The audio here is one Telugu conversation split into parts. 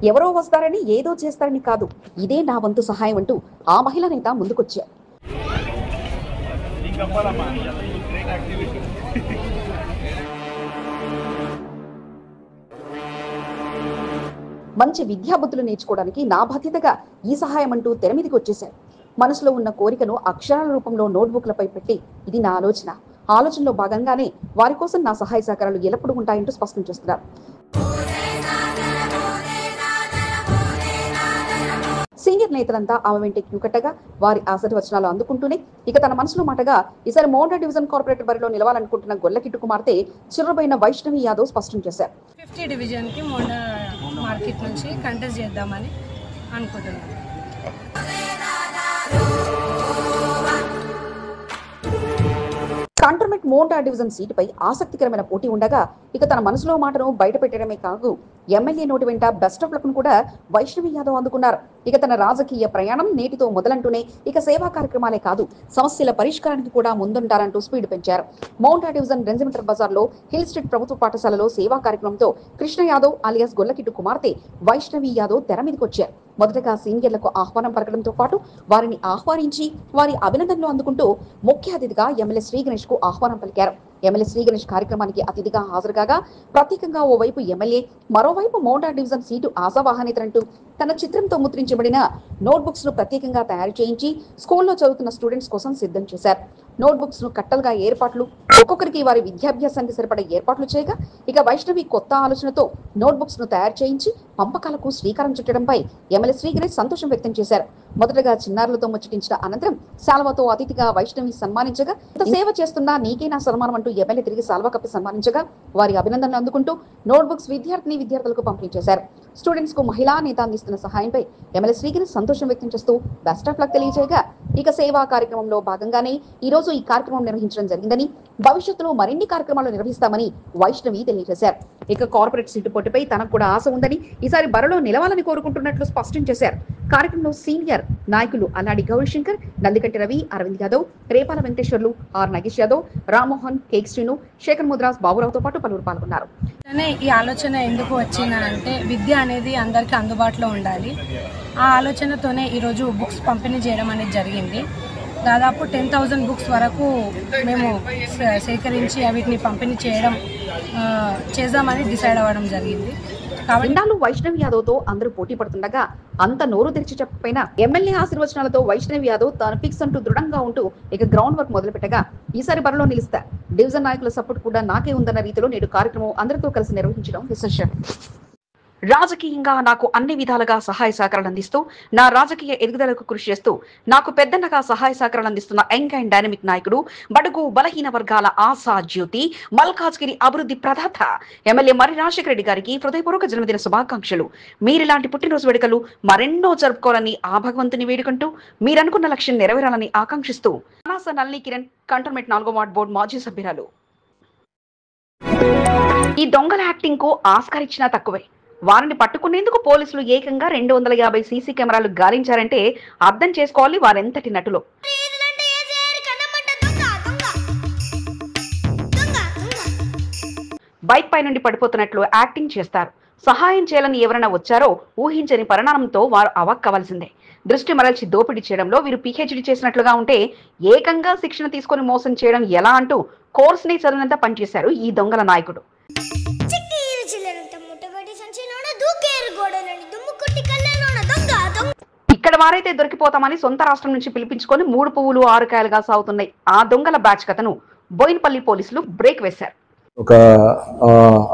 ఎవరో వస్తారని ఏదో చేస్తారని కాదు, ఇదే నా వంతు సహాయం అంటూ ఆ మహిళా నేత ముందుకొచ్చారు. మంచి విద్యాబుద్ధులు నేర్చుకోవడానికి నా బాధ్యతగా ఈ సహాయం అంటూ తెర మీదకి వచ్చేశారు. మనసులో ఉన్న కోరికను అక్షరాల రూపంలో నోట్బుక్లపై పెట్టి ఇది నా ఆలోచనలో భాగంగానే వారి కోసం నా సహాయ సహకారాలు ఎల్లప్పుడూ ఉంటాయంటూ స్పష్టం చేస్తున్నారు. సీనియర్ నేతలంతా ఆమె వెంట క్యూ కట్టగా వారి ఆశీర్వచనాలు అందుకుంటూనే ఇక తన మనసులో మాటగా ఈసారి మోండా డివిజన్ కార్పొరేటర్ బరిలో నిలవాలనుకుంటున్న గొల్లకిట్టు కుమార్తె చిర్రబోయిన వైష్ణవి యాదవ్ స్పష్టం చేశారు. 50 డివిజన్ కి మోండా మార్కెట్ నుంచి కంటెస్ట్ చేద్దామని అనుకుంటున్నాను. కంటోన్మెంట్ మోండా డివిజన్ సీటుపై ఆసక్తికరమైన పోటీ ఉండగా ఇక తన మనసులో మాటను బయట పెట్టడమే కాదు ఎమ్మెల్యే నోటి వెంట బెస్ట్ ఆఫ్ లక్ ను కూడా వైష్ణవి యాదవ్ అందుకున్నారు. ఇక తన రాజకీయ ప్రయాణం నేటితో మొదలంటూనే ఇక సేవా కార్యక్రమాలే కాదు సమస్యల పరిష్కారానికి కూడా ముందుంటారంటూ స్పీడ్ పెంచారు. మౌంటా డివిజన్ రెంజిమెంటల్ బజార్ లో హిల్ స్ట్రీట్ ప్రభుత్వ పాఠశాలలో సేవా కార్యక్రమంతో కృష్ణ యాదవ్ అలియాస్ గొల్లకిట్టు కుమార్తె వైష్ణవి యాదవ్ తెర మీదకి వచ్చారు. మొదటగా సీనియర్లకు ఆహ్వానం పలకడంతో పాటు వారిని ఆహ్వానించి వారి అభినందనలు అందుకుంటూ ముఖ్య అతిథిగా ఎమ్మెల్యే శ్రీ గణేష్ కు ఆహ్వానం పలికారు. ఎమ్మెల్యే శ్రీ గణేష్ కార్యక్రమానికి అతిథిగా హాజరుకాగా ప్రత్యేకంగా ఓవైపు ఎమ్మెల్యే మరోవైపు మౌంటా డివిజన్ సీటు ఆశావాహనేతరంటూ తన చిత్రంతో ముద్రించబడిన నోట్బుక్స్ ను ప్రత్యేకంగా తయారు చేయించి స్కూల్లో చదువుతున్న స్టూడెంట్స్ కోసం సిద్ధం చేశారు. నోట్బుక్స్ ను కట్టలుగా ఏర్పాట్లు ఒక్కొక్కరికి వారి విద్యాభ్యాసానికి సరిపడే ఏర్పాట్లు చేయగా ఇక వైష్ణవి కొత్త ఆలోచనతో నోట్బుక్స్ ను తయారు చేయించి పంపకాలకు శ్రీకారం చుట్టడంపై ఎమ్మెల్యే శ్రీ గణేష్ సంతోషం వ్యక్తం చేశారు. మొదటగా చిన్నారులతో ముచ్చటించిన అనంతరం శాల్వాతో అతిథిగా వైష్ణవి సన్మానించగా సేవ చేస్తున్నా నీకే నా సన్మానం అంటూ ఎమ్మెల్యే తిరిగి శాల్వా కప్పి సన్మానించగా వారి అభినందనలు అందుకుంటూ నోట్బుక్స్ విద్యార్థులకు పంపిణీ చేశారు. స్టూడెంట్స్ కు మహిళా నేత అందిస్తున్న సహాయంపై ఎమ్మెల్యే శ్రీ గణేష్ సంతోషం వ్యక్తం చేస్తూ బెస్ట్ ఆఫ్ లక్ తెలియజేయగా ఇక సేవా కార్యక్రమంలో భాగంగానే ఈ రోజు ఈ కార్యక్రమం నిర్వహించడం జరిగిందని భవిష్యత్తులో మరిన్ని కార్యక్రమాలు నిర్వహిస్తామని వైష్ణవి తెలియజేశారు. ఇక కార్పొరేట్ సీటు పోటీపై తనకు కూడా ఆశ ఉందని ఈసారి బరిలో నిలవాలని కోరుకుంటున్నట్లు స్పష్టం చేశారు. కార్యక్రమంలో సీనియర్ నాయకులు అల్లాడి గౌరీశంకర్, నందికంటి రవి, అరవింద్ యాదవ్, రేపాల వెంకటేశ్వర్లు, ఆర్ నాగేష్ యాదవ్, రామ్మోహన్, కేక్ శ్రీను, శేఖర్ ముద్రాస్, బాబురావుతో పాటు పలువురు పాల్గొన్నారు. ఈ ఆలోచన ఎందుకు వచ్చిందంటే విద్య అనేది అందరికీ అందుబాటులో ఉండాలి. ఆ ఆలోచనతోనే ఈరోజు బుక్స్ పంపిణీ చేయడం అనేది జరిగింది. దాదాపు 10,000 బుక్స్ వరకు మేము సేకరించి వీటిని పంపిణీ చేద్దామని డిసైడ్ అవ్వడం జరిగింది. ఇన్నాళ్ళు వైష్ణవి యాదవ్ తో అందరూ పోటీ పడుతుండగా అంత నోరు తెరిచి చెప్పకపోయినా ఎమ్మెల్యే ఆశీర్వచనాలతో వైష్ణవి యాదవ్ తాను ఫిక్స్ అంటూ దృఢంగా ఉంటూ ఇక గ్రౌండ్ వర్క్ మొదలు పెట్టగా ఈసారి బరిలో నిలుస్తా డివిజన్ నాయకుల సపోర్ట్ కూడా నాకే ఉందన్న రీతిలో నేడు కార్యక్రమం అందరితో కలిసి నిర్వహించడం విశేషం. రాజకీయంగా నాకు అన్ని విధాలుగా సహాయ సహకారాలు అందిస్తూ నా రాజకీయ ఎదుగుదలకు కృషి చేస్తూ నాకు పెద్దన్నగా సహాయ సహకారాలు అందిస్తున్న యంగ్ అండ్ డైనమిక్ నాయకుడు, బడుగు బలహీన వర్గాల ఆశా జ్యోతి, మల్కాజ్గిరి అభివృద్ధి ప్రదాత ఎమ్మెల్యే మరి రాజశేఖర రెడ్డి గారికి హృదయపూర్వక జన్మదిన శుభాకాంక్షలు. మీరిలాంటి పుట్టినరోజు వేడుకలు మరెన్నో జరుపుకోవాలని ఆ భగవంతుని వేడుకుంటూ మీరనుకున్న లక్ష్యం నెరవేరాలని ఆకాంక్షిస్తూ అనాస నల్లి కిరణ్, కంటోన్మెంట్ 4వ వార్డ్ బోర్డు మాజీ సభ్యురాలు. ఈ దొంగల యాక్టింగ్ కు ఆస్కార్ ఇచ్చినా తక్కువే. వారిని పట్టుకునేందుకు పోలీసులు ఏకంగా 250 సీసీ కెమెరాలు గాలించారంటే అర్థం చేసుకోవాలి వారెంతటి నటులో. బైక్ పై నుండి పడిపోతున్నట్లు యాక్టింగ్ చేస్తారు. సహాయం చేయాలని ఎవరైనా వచ్చారో ఊహించని పరిణామంతో వారు అవాక్కవలసిందే. దృష్టి మరల్చి దోపిడీ చేయడంలో వీరు పిహెచ్డి చేసినట్లుగా ఉంటే ఏకంగా శిక్షణ తీసుకొని మోసం చేయడం ఎలా అంటూ కోర్సుని చదివినంత పనిచేశారు ఈ దొంగల నాయకుడు. ఇక్కడ వారైతే దొరికిపోతామని సొంత రాష్ట్రం నుంచి పిలిపించుకొని 3 పువ్వులు 6 కాయలుగా సాగుతున్నాయి ఆ దొంగల బ్యాచ్ కథను బోయినపల్లి పోలీసులు బ్రేక్ వేశారు. ఒక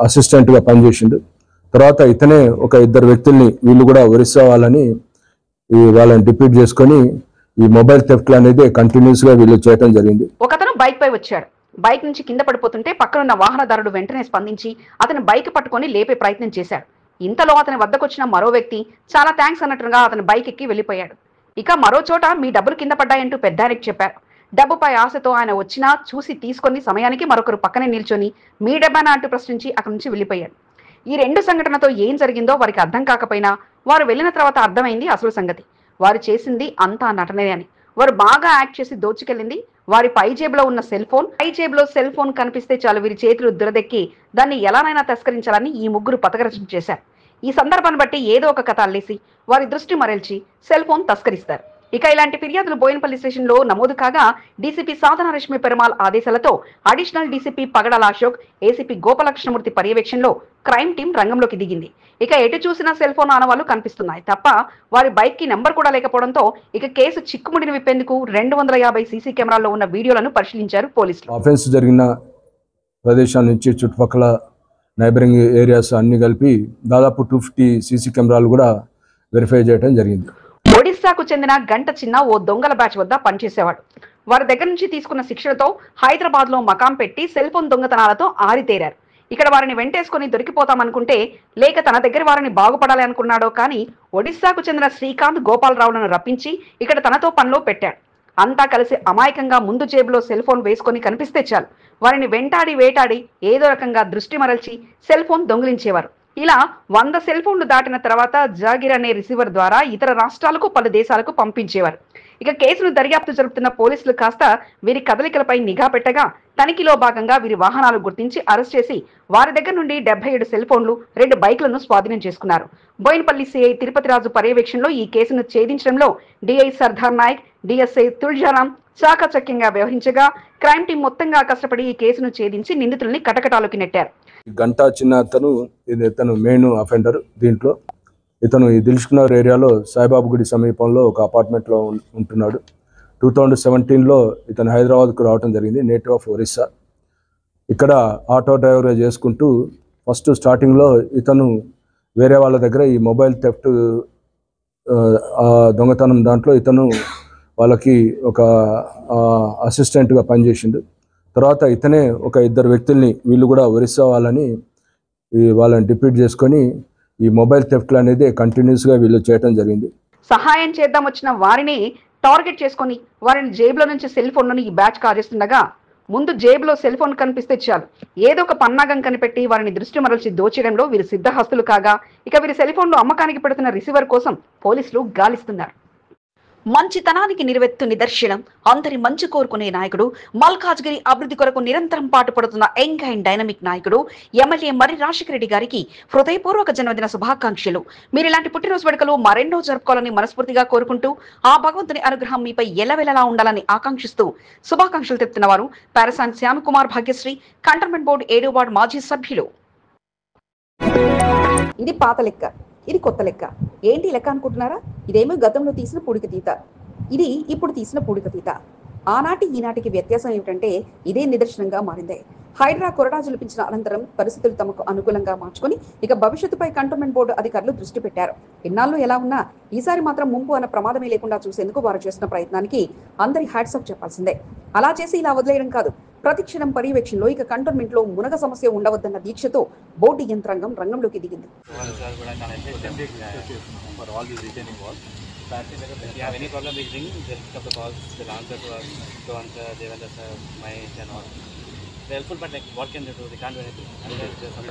అసిస్టెంట్ గా పనిచేసిండు. తర్వాత ఇతనే ఒక 2 వ్యక్తుల్ని వీళ్ళు కూడా ఒరిస్సా వాళ్ళని వాళ్ళని డిప్యూట్ చేసుకొని ఈ మొబైల్ థెఫ్ట్ అనేది కంటిన్యూస్ గా వీళ్ళు చేయడం జరిగింది. ఒకతను బైక్ పై వచ్చాడు. బైక్ నుంచి కింద పడిపోతుంటే పక్కనున్న వాహనదారుడు వెంటనే స్పందించి అతని బైక్ పట్టుకొని లేపే ప్రయత్నం చేశాడు. ఇంతలో అతని వద్దకొచ్చిన మరో వ్యక్తి చాలా థ్యాంక్స్ అన్నట్టుగా అతని బైక్ ఎక్కి వెళ్లిపోయాడు. ఇక మరో చోట మీ డబ్బులు కింద పడ్డాయంటూ పెద్దానికి చెప్పారు. డబ్బుపై ఆశతో ఆయన వచ్చినా చూసి తీసుకొని సమయానికి మరొకరు పక్కనే నిల్చొని మీ డబ్బానా అంటూ ప్రశ్నించి అక్కడి నుంచి వెళ్లిపోయాడు. ఈ 2 సంఘటనలతో ఏం జరిగిందో వారికి అర్థం కాకపోయినా వారు వెళ్లిన తర్వాత అర్థమైంది అసలు సంగతి. వారు చేసింది అంతా నటనే అని. వారు బాగా యాక్ట్ చేసి దోచుకెళ్ళింది వారి పై జేబులో ఉన్న సెల్ ఫోన్. పై జేబులో సెల్ ఫోన్ కనిపిస్తే చాలు వీరి చేతులు దురదెక్కి దాన్ని ఎలానైనా తస్కరించాలని ఈ ముగ్గురు పథకరచన చేశారు. ఈ సందర్భాన్ని బట్టి ఏదో ఒక కథ అల్లేసి వారి దృష్టి మరల్చి సెల్ ఫోన్ తస్కరిస్తారు. ఇక ఇలాంటి ఫిర్యాదులు బోయినపల్లి స్టేషన్లో నమోదు కాగా డీసీపీ సాధన రష్మి పెరుమాల్ ఆదేశాలతో అడిషనల్ డీసీపీ పగడాల అశోక్, ఏసీపీ గోపాలకృష్ణమూర్తి పర్యవేక్షణలో క్రైమ్ టీం రంగంలోకి దిగింది. ఇక ఎటు చూసినా సెల్ ఫోన్ ఆనవాళ్లు కనిపిస్తున్నాయి తప్ప వారి బైక్ కి నెంబర్ కూడా లేకపోవడంతో ఇక కేసు చిక్కుముడిని విప్పేందుకు 250 సీసీ కెమెరాల్లో ఉన్న వీడియోలను పరిశీలించారు పోలీసులు. ఆఫెన్స్ జరిగిన ప్రదేశాల నుంచి చుట్టుపక్కల నైబరింగ్ ఏరియాస్ అన్ని కలిపి దాదాపు 250 సీసీ కెమెరాలు కూడా వెరిఫై చేయడం జరిగింది. ఒడిశాకు చెందిన గంట చిన్న ఓ దొంగల బ్యాచ్ వద్ద పనిచేసేవాడు. వారి దగ్గర నుంచి తీసుకున్న శిక్షణతో హైదరాబాద్ లో మకాం పెట్టి సెల్ ఫోన్ దొంగతనాలతో ఆరితేరారు. ఇక్కడ వారిని వెంటేసుకుని దొరికిపోతామనుకుంటే లేక తన దగ్గర వారిని బాగుపడాలి అనుకున్నాడో కానీ ఒడిశాకు చెందిన శ్రీకాంత్ గోపాలరావులను రప్పించి ఇక్కడ తనతో పనిలో పెట్టాడు. అంతా కలిసి అమాయకంగా ముందు జేబులో సెల్ ఫోన్ వేసుకొని కనిపిస్తే చాలు వారిని వెంటాడి వేటాడి ఏదో రకంగా దృష్టి మరల్చి సెల్ ఫోన్ దొంగిలించేవారు. ఇలా 100 సెల్ ఫోన్లు దాటిన తర్వాత జాగిర్ అనే రిసీవర్ ద్వారా ఇతర రాష్ట్రాలకు పలు దేశాలకు పంపించేవారు. ఇక కేసును దర్యాప్తు జరుపుతున్న పోలీసులు కాస్త వీరి కదలికలపై నిఘా పెట్టగా తనిఖీలో భాగంగా వీరి వాహనాలు గుర్తించి అరెస్ట్ చేసి వారి దగ్గర నుండి 77 సెల్ ఫోన్లు, 2 బైక్లను స్వాధీనం చేసుకున్నారు. బోయినపల్లి సిఐ తిరుపతిరాజు పర్యవేక్షణలో ఈ కేసును ఛేదించడంలో డిఐ సర్దార్ నాయక్, డిఎస్ఐ తుల్జారాం చాకచక్యంగా వ్యవహరించగా క్రైమ్ టీం మొత్తంగా కష్టపడి ఈ కేసును ఛేదించి నిందితుల్ని కటకటాలోకి నెట్టారు. గంటా చిన్న ఇతను మెయిన్ అఫెండర్. దీంట్లో ఇతను ఈ దిల్సుఖ్నగర్ ఏరియాలో సాయిబాబు గుడి సమీపంలో ఒక అపార్ట్మెంట్లో ఉంటున్నాడు. 2017లో ఇతను హైదరాబాద్కు రావడం జరిగింది. Native of Orissa. ఇక్కడ ఆటో డ్రైవర్గా చేసుకుంటూ ఫస్ట్ స్టార్టింగ్లో ఇతను వేరే వాళ్ళ దగ్గర ఈ మొబైల్ థెఫ్ట్ దొంగతనం దాంట్లో ఇతను వాళ్ళకి ఒక అసిస్టెంట్గా పనిచేసిండు. తర్వాత ఇతనే ఒక 2 వ్యక్తుల్ని వీళ్ళు కూడా ఒరిస్సా వాళ్ళని డిప్యూట్ చేసుకొని ఈ మొబైల్ థెఫ్ట్లు అనేది కంటిన్యూస్గా వీళ్ళు చేయడం జరిగింది. సహాయం చేద్దాం వచ్చిన వారిని టార్గెట్ చేసుకొని వారిని జేబులో నుంచి సెల్ ఫోన్లను ఈ బ్యాచ్ కాజేస్తుండగా ముందు జేబులో సెల్ ఫోన్ కనిపిస్తే చాలు ఏదో ఒక పన్నాగం కనిపెట్టి వారిని దృష్టి మరల్చి దోచేయడంలో వీరు సిద్ధహస్తులు కాగా ఇక వీరి సెల్ ఫోన్లు అమ్మకానికి పెడుతున్న రిసీవర్ కోసం పోలీసులు గాలిస్తున్నారు. మంచితనానికి నిలువెత్తు నిదర్శనం, అందరి మంచి కోరుకునే నాయకుడు, మల్కాజ్గిరి అభివృద్ధి కొరకు నిరంతరం పాటుపడుతున్న యంగ్ అండ్ డైనమిక్ నాయకుడు ఎమ్మెల్యే మర్రి రాజశేఖర రెడ్డి గారికి హృదయపూర్వక జన్మదిన శుభాకాంక్షలు. మీరు ఇలాంటి పుట్టినరోజు వేడుకలు మరెన్నో జరుపుకోవాలని మనస్ఫూర్తిగా కోరుకుంటూ ఆ భగవంతుని అనుగ్రహం మీపై ఎల్లవెల్లలా ఉండాలని ఆకాంక్షిస్తూ శుభాకాంక్షలు తెలుపుతున్న వారు పారసాన్ శ్యామకుమార్ భాగ్యశ్రీ, కంటోన్మెంట్ బోర్డు 7వ వార్డు మాజీ సభ్యులు. ఇది పాత లెక్క, ఇది కొత్త లెక్క. ఏంటి లెక్క అనుకుంటున్నారా? ఇదేమో గతంలో తీసిన పూడిక తీత, ఇది ఇప్పుడు తీసిన పూడిక తీత. ఆనాటి ఈనాటికి వ్యత్యాసం ఏమిటంటే ఇదే నిదర్శనంగా మారిందే. హైడ్రా కొరడా జులిపించిన అనంతరం పరిస్థితులు తమకు అనుకూలంగా మార్చుకొని ఇక భవిష్యత్తుపై కంటోన్మెంట్ బోర్డు అధికారులు దృష్టి పెట్టారు. ఇన్నాళ్ళు ఎలా ఉన్నా ఈసారి మాత్రం ముంపు అన్న ప్రమాదమే లేకుండా చూసేందుకు వారు చేస్తున్న ప్రయత్నానికి అందరి హ్యాట్స్ ఆఫ్ చెప్పాల్సిందే. అలా చేసి ఇలా వదిలేయడం కాదు, ప్రతిక్షణం పర్యవేక్షణలో ఇక కంటోన్మెంట్ లో మునగ సమస్య ఉండవద్దన్న దీక్షతో బోర్డు యంత్రాంగం రంగంలోకి దిగింది.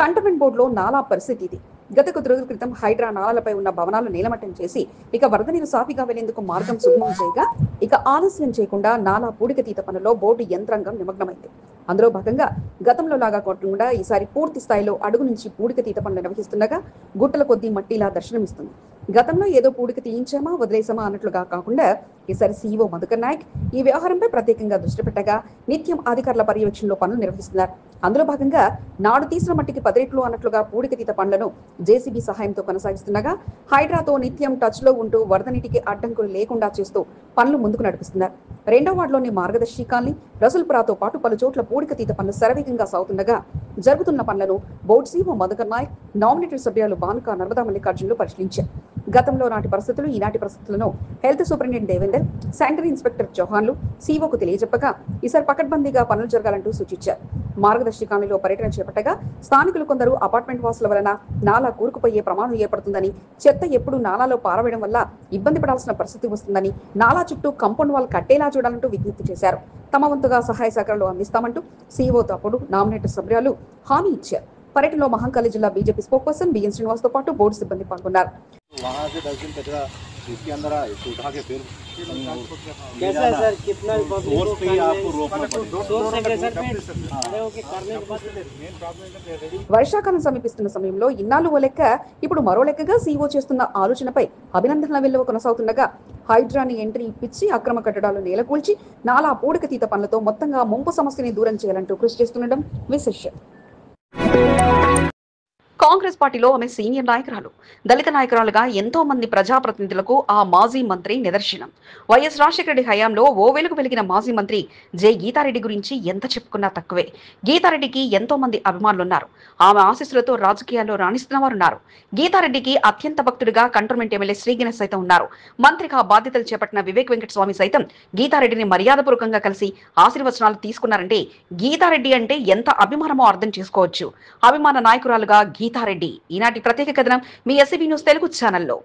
కంటోన్మెంట్ బోర్డులో నాలా పరిస్థితి ఇది. గత కొద్ది రోజుల క్రితం హైడ్రా నాలాలపై ఉన్న భవనాలు నీలమట్టం చేసి ఇక వరద నీరు సాఫీగా వెళ్లేందుకు మార్గం సుగమం చేయగా ఇక ఆలస్యం చేయకుండా నాలా పూడిక తీత పనుల్లో బోర్డు యంత్రాంగం నిమగ్నమైంది. అందులో భాగంగా గతంలో లాగా కాకుండా ఈసారి పూర్తి స్థాయిలో అడుగు నుంచి పూడిక తీత పనులు నిర్వహిస్తుండగా గుట్టల కొద్దీ మట్టిలా దర్శనమిస్తుంది. గతంలో ఏదో పూడిక తీయించామా వదిలేసామా అన్నట్లుగా కాకుండా ఈసారి సీఈఓ మధుకర్ నాయక్ ఈ వ్యవహారంపై ప్రత్యేకంగా దృష్టి పెట్టగా నిత్యం అధికారుల పర్యవేక్షణలో పనులు నిర్వహిస్తున్నారు. అందులో భాగంగా నాడు తీసిన మట్టికి 10 రెట్లు అన్నట్లుగా పూడిక తీత పనులను జేసీబీ సహాయంతో కొనసాగిస్తుండగా హైడ్రాతో నిత్యం టచ్ లో ఉంటూ వరద నీటికి అడ్డంకులు లేకుండా చేస్తూ పనులు ముందుకు నడిపిస్తున్నారు. 2వ వార్డులోని మార్గదర్శి కాలనీ, రసూల్పురాతో పాటు పలు చోట్ల పూడిక తీత పనులు శరవేగంగా సాగుతుండగా జరుగుతున్న పనులను board CEO Madhukar Nayak, nominated సభ్యులు బానుక నర్మదా మల్లికార్జునులు పరిశీలించారు. గతంలో నాటి పరిస్థితులు ఈనాటి పరిస్థితులను health superintendent Devender, sanitary inspector చౌహాన్లు సీఓకు తెలియజెప్పగా ఈసారి పకడ్బందీగా పనులు జరగాలంటూ సూచించారు. మార్గదర్శి కాలనీలో పర్యటన చేపట్టగా స్థానికులు కొందరు అపార్ట్మెంట్ వాసుల వలన నాలా కూరుకుపోయే ప్రమాదం ఏర్పడుతుందని, చెత్త ఎప్పుడు నాలాలో పారవేయడం వల్ల ఇబ్బంది పడాల్సిన పరిస్థితి వస్తుందని, నాలా చుట్టూ కాంపౌండ్ వాల్ కట్టేలా చూడాలంటూ విజ్ఞప్తి చేశారు. తమ వంతుగా సహాయ సహకారాలు అందిస్తామంటూ సీఈఓతో అప్పుడు నామినేటెడ్ సభ్యులు హామీ ఇచ్చారు. పర్యటనలో మహంకాళి జిల్లా BJP spokesperson BN Srinivas తో పాటు బోర్డు సిబ్బంది పాల్గొన్నారు. वहाँ से 10 दिन कचरा इसके अंदर आए तो उठा के फिर कैसा सर कितना सोर्स पे ही आपको रोकना पड़ेगा। వర్షాకాలం సమీపిస్తున్న సమయంలో ఇన్నాళ్ళు ఓ లెక్క ఇప్పుడు మరో లెక్కగా సీఓ చేస్తున్న ఆలోచనపై అభినందనల వెల్లువ కొనసాగుతుండగా హైడ్రాని ఎంట్రీ ఇప్పించి అక్రమ కట్టడాలు నేలకూల్చి నాలా పూడికతీత పనులతో మొత్తంగా ముంపు సమస్యని దూరం చేయాలంటూ కృషి చేస్తుండడం విశేషం. కాంగ్రెస్ పార్టీలో ఆమె సీనియర్ నాయకురాలు. దళిత నాయకురాలుగా ఎంతో మంది ప్రజాప్రతినిధులకు ఆ మాజీ మంత్రి నిదర్శనం. వైఎస్ రాజశేఖర రెడ్డి హయాంలో ఓ వెలుగు వెలిగిన మాజీ మంత్రి జె గీతారెడ్డి గురించి ఎంత చెప్పుకున్నా తక్కువే. గీతారెడ్డికి ఎంతో మంది అభిమానులున్నారు. ఆమె ఆశీస్సులతో రాజకీయాల్లో రాణిస్తున్న వారున్నారు. గీతారెడ్డికి అత్యంత భక్తుడిగా కంటోన్మెంట్ ఎమ్మెల్యే శ్రీగణేష్ సైతం ఉన్నారు. మంత్రిగా బాధ్యతలు చేపట్టిన వివేక్ వెంకటస్వామి సైతం గీతారెడ్డిని మర్యాదపూర్వకంగా కలిసి ఆశీర్వచనాలు తీసుకున్నారంటే గీతారెడ్డి అంటే ఎంత అభిమానమో అర్థం చేసుకోవచ్చు. అభిమాన నాయకురాలుగా గీతారెడ్డి. ఈనాటి ప్రత్యేక కథనం మీ ఎస్సీబీ న్యూస్ తెలుగు ఛానల్లో.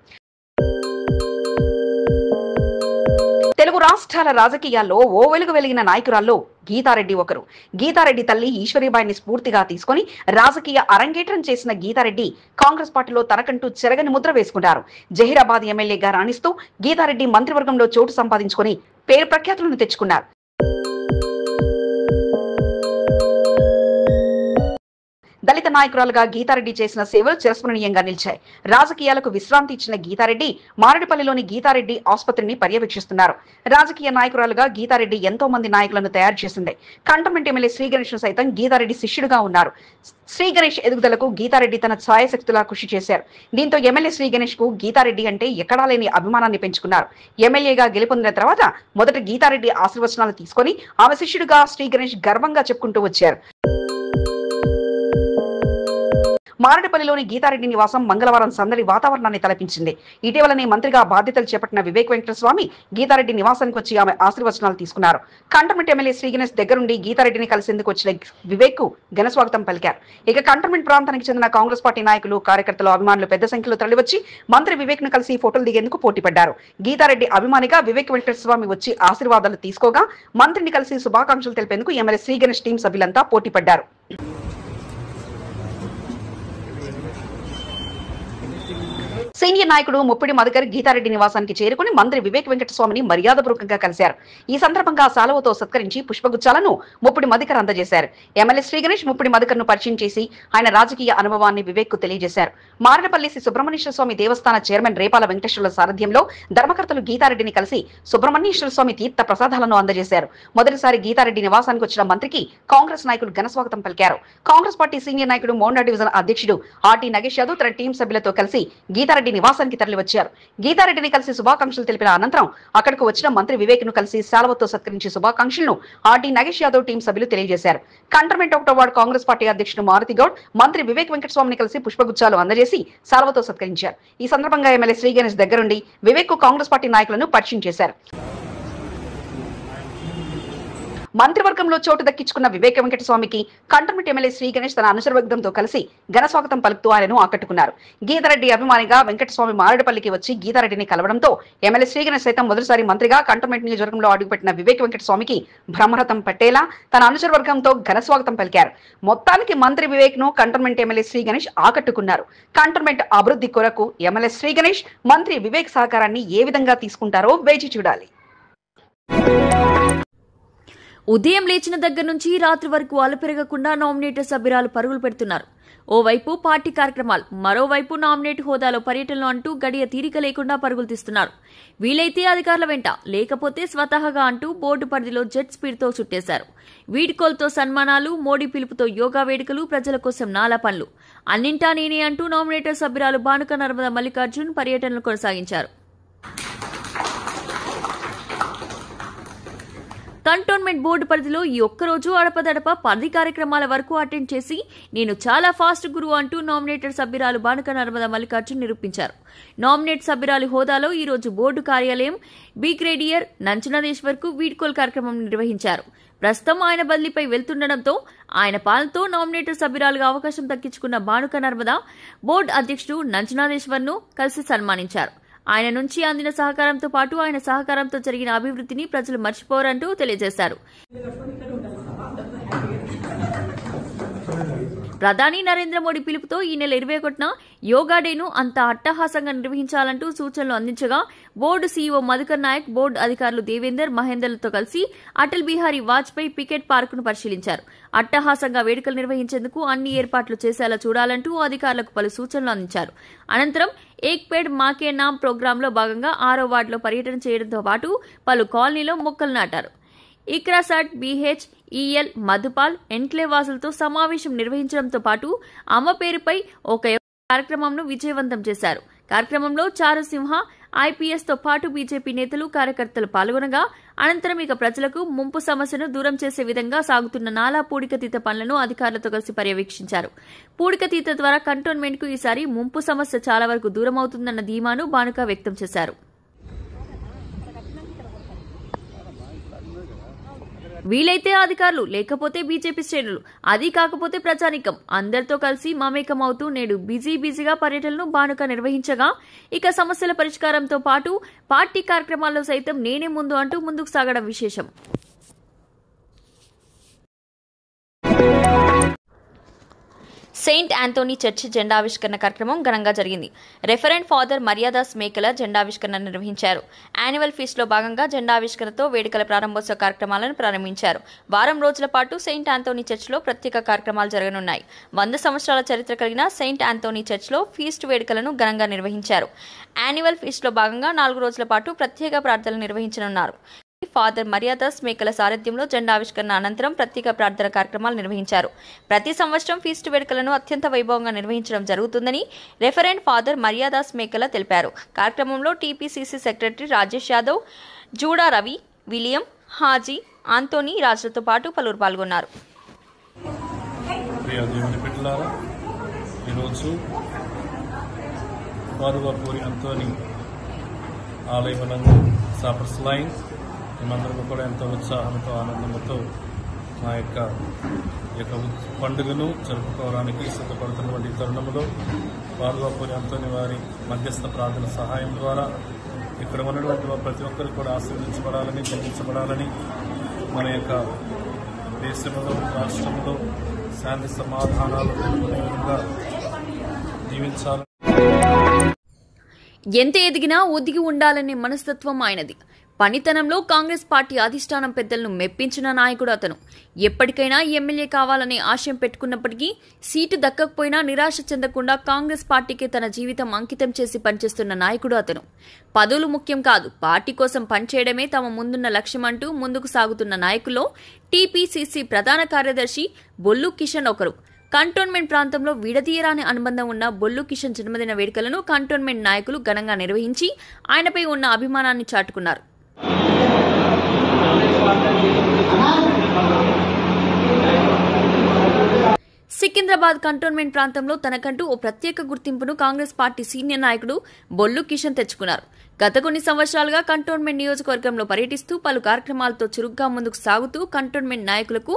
తెలుగు రాష్ట్రాల రాజకీయాల్లో ఓ వెలుగు వెలిగిన నాయకురాల్లో గీతారెడ్డి ఒకరు. గీతారెడ్డి తల్లి ఈశ్వరీబాయిని స్ఫూర్తిగా తీసుకుని రాజకీయ అరంగేట్రం చేసిన గీతారెడ్డి కాంగ్రెస్ పార్టీలో తనకంటూ చెరగని ముద్ర వేసుకున్నారు. జహీరాబాద్ ఎమ్మెల్యేగా రాణిస్తూ గీతారెడ్డి మంత్రివర్గంలో చోటు సంపాదించుకుని పేరు ప్రఖ్యాతులను తెచ్చుకున్నారు. దళిత నాయకురాలుగా గీతారెడ్డి చేసిన సేవలు చిరస్మరణీయంగా నిలిచాయి. రాజకీయాలకు విశ్రాంతి ఇచ్చిన గీతారెడ్డి మారేడుపల్లిలోని గీతారెడ్డి ఆసుపత్రిని పర్యవేక్షిస్తున్నారు. రాజకీయ నాయకురాలుగా గీతారెడ్డి ఎంతో మంది నాయకులను తయారు చేసింది. కంటోన్మెంట్ ఎమ్మెల్యే శ్రీగణేష్ సైతం గీతారెడ్డి శిష్యుడుగా ఉన్నారు. శ్రీగణేష్ ఎదుగుదలకు గీతారెడ్డి తన ఛాయశక్తులా కృషి చేశారు. దీంతో ఎమ్మెల్యే శ్రీగణేష్ కు గీతారెడ్డి అంటే ఎక్కడా లేని అభిమానాన్ని పెంచుకున్నారు. ఎమ్మెల్యేగా గెలుపొందిన తర్వాత మొదట గీతారెడ్డి ఆశీర్వచనాలు తీసుకుని ఆమె శిష్యుడిగా శ్రీగణేష్ గర్వంగా చెప్పుకుంటూ వచ్చారు. మారేడుపల్లిలోని గీతారెడ్డి నివాసం మంగళవారం సందడి వాతావరణాన్ని తలపించింది. ఇటీవలనే మంత్రిగా బాధ్యతలు చేపట్టిన వివేక్ వెంకటస్వామి గీతారెడ్డి నివాసానికి వచ్చి ఆమె ఆశీర్వచనాలు తీసుకున్నారు. కంటోన్మెంట్ ఎమ్మెల్యే శ్రీగణేష్ దగ్గరుండి గీతారెడ్డిని కలిసేందుకు వచ్చిన వివేక్ కు ఘన స్వాగతం పలికారు. ఇక కంటోన్మెంట్ ప్రాంతానికి చెందిన కాంగ్రెస్ పార్టీ నాయకులు, కార్యకర్తలు, అభిమానులు పెద్ద సంఖ్యలో తరలివచ్చి మంత్రి వివేక్ ను కలిసి ఫోటోలు దిగేందుకు పోటీపడ్డారు. గీతారెడ్డి అభిమానిగా వివేక్ వెంకటస్వామి వచ్చి ఆశీర్వాదాలు తీసుకోగా మంత్రిని కలిసి శుభాకాంక్షలు తెలిపేందుకు ఎమ్మెల్యే శ్రీగణేష్ టీం సభ్యులంతా పోటీపడ్డారు. సీనియర్ నాయకుడు ముప్పిడి మధుకర్ గీతారెడ్డి నివాసానికి చేరుకుని మంత్రి వివేక్ వెంకటస్వామిని మర్యాదపూర్వకంగా కలిశారు. ఈ సందర్భంగా సాలువతో సత్కరించి పుష్పగుచ్చాలను ముప్పిడి మధుకర్ అందజేశారు. ఎమ్మెల్యే శ్రీగణేష్ ముప్పిడి మధుకర్ ను పరిచయం చేసి ఆయన రాజకీయ అనుభవాన్ని వివేక్ కు తెలియజేశారు. మారేడుపల్లి శ్రీ సుబ్రహ్మణ్యేశ్వర స్వామి దేవస్థాన చైర్మన్ రేపాల వెంకటేశ్వర్ల సారథ్యంలో ధర్మకర్తలు గీతారెడ్డిని కలిసి సుబ్రహ్మణ్యేశ్వర స్వామి తీర్థ ప్రసాదాలను అందజేశారు. మొదటిసారి గీతారెడ్డి నివాసానికి వచ్చిన మంత్రికి కాంగ్రెస్ నాయకులు ఘన స్వాగతం పలికారు. కాంగ్రెస్ పార్టీ సీనియర్ నాయకుడు మోండా డివిజన్ అధ్యక్షుడు ఆర్టీ నగేష్ యాదవ్ తన టీం సభ్యులతో కలిసి గీతారెడ్డి నివాసానికి తరలి వచ్చారు. గీతారెడ్డిని కలిసి శుభాకాంక్షలు తెలిపిన అనంతరం అక్కడికి వచ్చిన మంత్రి వివేక్ ను కలిసి శాలువతో సత్కరించి శుభాకాంక్షలను ఆర్టీ నగేష్ యాదవ్ టీం సభ్యులు తెలియజేశారు. కంటోన్మెంట్ 1వ వార్డు కాంగ్రెస్ పార్టీ అధ్యక్షుడు మారుతి గౌడ్ మంత్రి వివేక్ వెంకటస్వామిని కలిసి పుష్పగుచ్చాలు అందజేసి శాలువతో సత్కరించారు. ఈ సందర్భంగా ఎమ్మెల్యే శ్రీగణేష్ దగ్గరుండి వివేక్ కు కాంగ్రెస్ పార్టీ నాయకులను పరిచయం చేశారు. మంత్రివర్గంలో చోటు దక్కించుకున్న వివేక్ వెంకటస్వామికి కంటోన్మెంట్ ఎమ్మెల్యే శ్రీగణేష్ తన అనుచరవర్గంతో కలిసి ఘన స్వాగతం పలుకుతూ ఆయనను ఆకట్టుకున్నారు. గీతారెడ్డి అభిమానిగా వెంకటస్వామి మారేడుపల్లికి వచ్చి గీతారెడ్డిని కలవడంతో ఎమ్మెల్యే శ్రీగణేష్ సైతం మొదటిసారి మంత్రిగా కంటోన్మెంట్ నియోజకవర్గంలో అడుగుపెట్టిన వివేక్ వెంకటస్వామికి బ్రహ్మరథం పట్టేలా తన అనుచరవర్గంతో ఘన స్వాగతం పలికారు. మొత్తానికి మంత్రి వివేక్ ను కంటోన్మెంట్ ఎమ్మెల్యే శ్రీగణేష్ ఆకట్టుకున్నారు. కంటోన్మెంట్ అభివృద్ధి కొరకు ఎమ్మెల్యే శ్రీగణేష్ మంత్రి వివేక్ సహకారాన్ని ఏ విధంగా తీసుకుంటారో వేచి చూడాలి. ఉదయం లేచిన దగ్గర నుంచి రాత్రి వరకు అలుపెరగకుండా నామినేటర్ సభ్యురాలు పరుగులు పెడుతున్నారు. ఓవైపు పార్టీ కార్యక్రమాలు, మరోవైపు నామినేట్ హోదాలో పర్యటనలు అంటూ గడియ తీరిక లేకుండా పరుగులు తీస్తున్నారు. వీలైతే అధికారుల వెంట, లేకపోతే స్వతహాగా అంటూ బోర్డు పరిధిలో జెట్ స్పీడ్తో చుట్టేశారు. వీడ్కోల్తో సన్మానాలు, మోడీ పిలుపుతో యోగా వేడుకలు, ప్రజల కోసం నాలా పనులు, అన్నింటా నేనే అంటూ నామినేటర్ సభ్యురాలు బానుక నర్మద మల్లికార్జున్ పర్యటనలు కొనసాగించారు. కంటోన్మెంట్ బోర్డు పరిధిలో ఈ ఒక్కరోజు అడపదడప 10 కార్యక్రమాల వరకు అటెండ్ చేసి నేను చాలా ఫాస్ట్ గురు అంటూ నామినేటెడ్ సభ్యురాలు బానుక నర్మద మల్లికార్జున్ నిరూపించారు. నామినేట్ సభ్యురాలు హోదాలో ఈ రోజు బోర్డు కార్యాలయం బ్రిగేడియర్ నంచనాదేశ్వర్ కు వీడ్కోల్ కార్యక్రమం నిర్వహించారు. ప్రస్తుతం ఆయన బదిలీపై వెళ్తుండటంతో ఆయన పాలనతో నామినేటెడ్ సభ్యురాలుగా అవకాశం దక్కించుకున్న బానుక నర్మద బోర్డు అధ్యక్షుడు నంచనాదేశ్వర్ ను కలిసి సన్మానించారు. ఆయన నుంచి అందిన సహకారంతో పాటు ఆయన సహకారంతో జరిగిన అభివృద్ధిని ప్రజలు మర్చిపోరంటూ తెలియజేశారు. ప్రధాని నరేంద్ర మోడీ పిలుపుతో ఈ నెల 21న యోగా డేను అంత అట్టహాసంగా నిర్వహించాలంటూ సూచనలు అందించగా board CEO Madhukar Nayak, board అధికారులు దేవేందర్, మహేందర్లతో కలిసి అటల్ బిహారీ వాజ్పేయి పికెట్ పార్కును పరిశీలించారు. అట్టహాసంగా వేడుకలు నిర్వహించేందుకు అన్ని ఏర్పాట్లు చేసేలా చూడాలంటూ అధికారులకు పలు సూచనలు అందించారు. అనంతరం ఏక్ పేడ్ మాకే నామ్ ప్రోగ్రాంలో భాగంగా 6వ వార్డులో పర్యటన చేయడంతో పాటు పలు కాలనీలో మొక్కలు నాటారు. ఇక్రాసాట్, బీహెచ్, ఈఎల్, మధుపాల్, ఎన్క్లేవ్ వాసులతో సమావేశం నిర్వహించడంతో పాటు అమ్మ పేరుపై ఒక కార్యక్రమంను విజయవంతం చేశారు. కార్యక్రమంలో చారు సింహ, ఐపీఎస్తో పాటు బీజేపీ నేతలు, కార్యకర్తలు పాల్గొనగా అనంతరం ఇక ప్రజలకు ముంపు సమస్యను దూరం చేసే విధంగా సాగుతున్న నాలా పూడికతీత పనులను అధికారులతో కలిసి పర్యవేక్షించారు. పూడికతీత ద్వారా కంటోన్మెంట్కు ఈసారి ముంపు సమస్య చాలా వరకు దూరం అవుతుందన్న ధీమాను బానుక వ్యక్తం చేశారు. వీలైతే అధికారులు, లేకపోతే బీజేపీ శ్రేణులు, అది కాకపోతే ప్రజానీకం అందరితో కలిసి మమేకమవుతూ నేడు బిజీగా పర్యటనను బానుక నిర్వహించగా ఇక సమస్యల పరిష్కారంతో పాటు పార్టీ కార్యక్రమాల్లో సైతం నేనే ముందు అంటూ ముందుకు సాగడం విశేషం. సెయింట్ ఆంథోనీ చర్చి జెండావిష్కరణ కార్యక్రమం ఘనంగా జరిగింది. రెఫరెంట్ ఫాదర్ మర్యాదాస్ మేకల జెండావిష్కరణ నిర్వహించారు. యాన్యువల్ ఫీస్ట్లో భాగంగా జెండావిష్కరణతో వేడుకల ప్రారంభోత్సవ కార్యక్రమాలను ప్రారంభించారు. వారం రోజుల పాటు సెయింట్ ఆంథోనీ చర్చిలో ప్రత్యేక కార్యక్రమాలు జరగనున్నాయి. 100 సంవత్సరాల చరిత్ర కలిగిన సెయింట్ ఆంథోనీ చర్చిలో ఫీస్ట్ వేడుకలను ఘనంగా నిర్వహించారు. యాన్యువల్ ఫీస్ట్లో భాగంగా 4 రోజుల పాటు ప్రత్యేక ప్రార్థనలు నిర్వహించనున్నారు. ఫాదర్ మర్యాదాస్ మేకల సారథ్యంలో జెండావిష్కరణ అనంతరం ప్రత్యేక ప్రార్థన కార్యక్రమాలు నిర్వహించారు. ప్రతి సంవత్సరం ఫీస్ట్ వేడుకలను అత్యంత వైభవంగా నిర్వహించడం జరుగుతుందని రెఫరెంట్ ఫాదర్ మర్యాదాస్ మేకల తెలిపారు. కార్యక్రమంలో TPCC secretary Rajesh Yadav, Juda Ravi, William, Haji, Anthony రాజులతో పాటు పలువురు పాల్గొన్నారు. మేమందరం కూడా ఎంతో ఉత్సాహంతో, ఆనందంతో మా యొక్క పండుగను జరుపుకోవడానికి సిద్ధపడుతున్నటువంటి తరుణంలో పార్వపూరి ఆంథోనీ వారి మధ్యస్థ ప్రార్థన సహాయం ద్వారా ఇక్కడ ఉన్నటువంటి ప్రతి ఒక్కరు కూడా ఆశీర్వదించబడాలని, జయించబడాలని, మన యొక్క దేశంలో, రాష్ట్రంలో శాంతి సమాధానాలు నెలకొనే విధంగా జీవించాలని. ఎంత ఎదిగినా ఒదిగి ఉండాలనే మనస్తత్వం ఆయనది. పనితనంలో కాంగ్రెస్ పార్టీ అధిష్టానం పెద్దలను మెప్పించిన నాయకుడు అతను. ఎప్పటికైనా ఎమ్మెల్యే కావాలనే ఆశయం పెట్టుకున్నప్పటికీ సీటు దక్కకపోయినా నిరాశ చెందకుండా కాంగ్రెస్ పార్టీకి తన జీవితం అంకితం చేసి పనిచేస్తున్న నాయకుడు అతను. పదవులు ముఖ్యం కాదు, పార్టీ కోసం పనిచేయడమే తమ ముందున్న లక్ష్యం అంటూ ముందుకు సాగుతున్న నాయకుల్లో టీపీసీసీ ప్రధాన కార్యదర్శి బొల్లు కిషన్ ఒకరు. కంటోన్మెంట్ ప్రాంతంలో విడదీయరాని అనుబంధం ఉన్న బొల్లు కిషన్ జన్మదిన వేడుకలను కంటోన్మెంట్ నాయకులు ఘనంగా నిర్వహించి ఆయనపై ఉన్న అభిమానాన్ని చాటుకున్నారు. సికింద్రాబాద్ కంటోన్మెంట్ ప్రాంతంలో తనకంటూ ఓ ప్రత్యేక గుర్తింపును కాంగ్రెస్ పార్టీ సీనియర్ నాయకుడు బొల్లు కిషన్ తెచ్చుకున్నారు. గత కొన్ని సంవత్సరాలుగా కంటోన్మెంట్ నియోజకవర్గంలో పర్యటిస్తూ పలు కార్యక్రమాలతో చురుగ్గా ముందుకు సాగుతూ కంటోన్మెంట్ నాయకులకు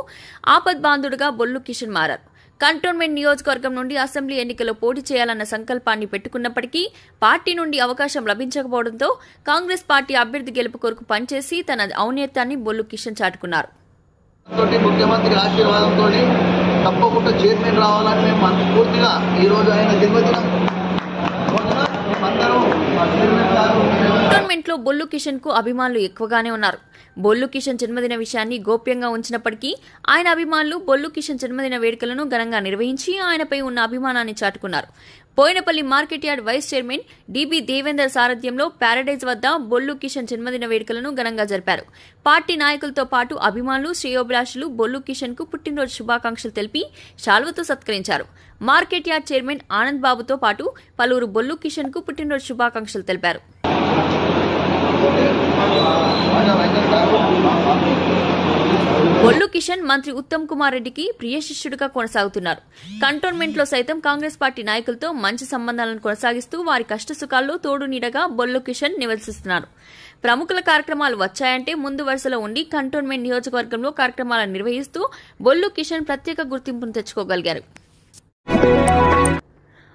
ఆపద్బాంధుడుగా బొల్లు కిషన్ మారారు. కంటోన్మెంట్ నియోజకవర్గం నుండి అసెంబ్లీ ఎన్నికల్లో పోటీ చేయాలన్న సంకల్పాన్ని పెట్టుకున్నప్పటికీ పార్టీ నుండి అవకాశం లభించకపోవడంతో కాంగ్రెస్ పార్టీ అభ్యర్థి గెలుపు కొరకు పనిచేసి తన ఔన్నత్యాన్ని బొల్లు కిషన్ చాటుకున్నారు. ముఖ్యమంత్రి ఆశీర్వాదంతో తప్పకుండా చైర్మన్ రావాలని మేము మనస్ఫూర్తిగా ఈ రోజు ఆయన జన్మదినం కంటోన్మెంట్లో బొల్లు కిషన్ కు అభిమానులు ఎక్కువగానే ఉన్నారు. బొల్లు కిషన్ జన్మదిన విషయాన్ని గోప్యంగా ఉంచినప్పటికీ ఆయన అభిమానులు బొల్లు కిషన్ జన్మదిన వేడుకలను ఘనంగా నిర్వహించి ఆయనపై ఉన్న అభిమానాన్ని చాటుకున్నారు. Poinapalli market yard vice chairman DB Devender సారథ్యంలో ప్యారడైజ్ వద్ద బొల్లు కిషన్ జన్మదిన వేడుకలను ఘనంగా జరిపారు. పార్టీ నాయకులతో పాటు అభిమానులు, శ్రేయోభిలాషులు బొల్లు కిషన్ కు పుట్టినరోజు శుభాకాంక్షలు తెలిపి శాల్వతో సత్కరించారు. మార్కెట్ యార్డ్ చైర్మన్ ఆనంద్ బాబుతో పాటు పలువురు బొల్లు కిషన్ కు పుట్టినరోజు శుభాకాంక్షలు తెలిపారు. బొల్లు కిషన్ మంత్రి ఉత్తమ్ కుమార్ రెడ్డికి ప్రియ శిష్యుడిగా కొనసాగుతున్నారు. కంటోన్మెంట్లో సైతం కాంగ్రెస్ పార్టీ నాయకులతో మంచి సంబంధాలను కొనసాగిస్తూ వారి కష్టసుఖాల్లో తోడు నీడగా బొల్లు కిషన్ నివసిస్తున్నారు. ప్రముఖుల కార్యక్రమాలు వచ్చాయంటే ముందు వరుసలో ఉండి కంటోన్మెంట్ నియోజకవర్గంలో కార్యక్రమాలను నిర్వహిస్తూ బొల్లు కిషన్ ప్రత్యేక గుర్తింపును తెచ్చుకోగలిగారు.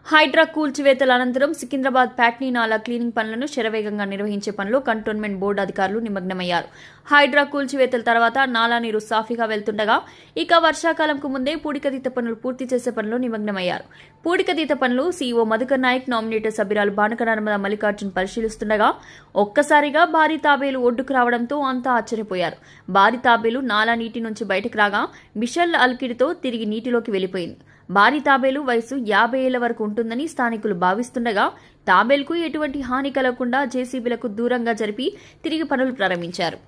హైడ్రా కూల్చివేతల అనంతరం సికింద్రాబాద్ ప్యాట్నీ నాలా క్లీనింగ్ పనులను శరవేగంగా నిర్వహించే పనిలో కంటోన్మెంట్ బోర్డు అధికారులు నిమగ్నమయ్యారు. హైడ్రా కూల్చివేతల తర్వాత నాలా నీరు సాఫీగా వెళ్తుండగా ఇక వర్షాకాలంకు ముందే పూడికతీత పనులు పూర్తి చేసే పనిలో నిమగ్నమయ్యారు. పూడికతీత పనులు సీఈఓ మధుకర్ నాయక్, నామినేటర్ సభ్యురాలు బానక నర్మద మల్లికార్జున్ పరిశీలిస్తుండగా ఒక్కసారిగా భారీ తాబేలు ఒడ్డుకు రావడంతో అంతా ఆశ్చర్యపోయారు. భారీ తాబేలు నాలా నీటి నుంచి బయటకు రాగా మిషన్ల అల్కిడితో తిరిగి నీటిలోకి వెళ్లిపోయింది. భారీ తాబేలు వయసు 50 ఏళ్ల వరకు ఉంటుందని స్థానికులు భావిస్తుండగా తాబేలుకు ఎటువంటి హాని కలగకుండా జేసీబీలకు దూరంగా జరిపి తిరిగి పనులు ప్రారంభించారు.